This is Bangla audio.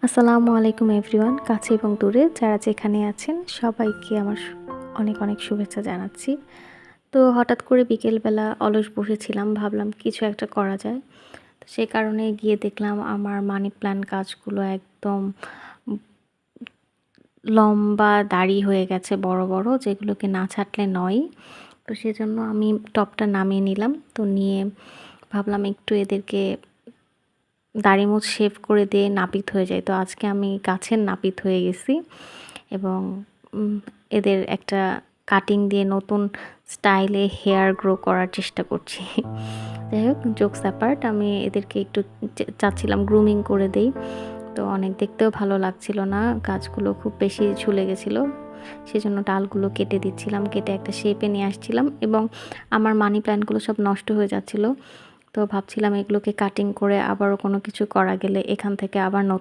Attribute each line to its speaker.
Speaker 1: আসসালামু আলাইকুম এভরিওয়ান, কাছে এবং দূরে যারা যেখানে আছেন সবাইকে আমার অনেক অনেক শুভেচ্ছা জানাচ্ছি। তো হঠাৎ করে বিকেলবেলা অলস বসেছিলাম, ভাবলাম কিছু একটা করা যায়। তো সে কারণে গিয়ে দেখলাম আমার মানি প্ল্যান্ট গাছগুলো একদম উম লম্বা দাড়ি হয়ে গেছে, বড় বড়, যেগুলোকে না ছাঁটলে নয়। তো সেজন্য আমি টবটা নামিয়ে নিলাম। তো নিয়ে ভাবলাম একটু এদেরকে দাড়ি-মোছ শেভ করে দিয়ে নাপিত হয়ে যাই। তো আজকে আমি গাছের নাপিত হয়ে গেছি এবং উম এদের একটা কাটিং দিয়ে নতুন স্টাইলে হেয়ার গ্রো করার চেষ্টা করছি। যাই হোক, জোকস অ্যাপার্ট, আমি এদেরকে একটু চাচ্ছিলাম গ্রুমিং করে দেই। তো অনেক দেখতেও ভালো লাগছিল না। গাছগুলো খুব বেশি ঝুলে গেছিলো। সেজন্য ডালগুলো কেটে দিচ্ছিলাম, কেটে একটা শেপে নিয়ে আসছিলাম এবং আমার মানি প্ল্যান্টগুলো সব নষ্ট হয়ে যাচ্ছিলো। তো ভাবছিলাম এগুলোকে কাটিং করে আবারও কোনো কিছু করা গেলে এখান থেকে আবার নতুন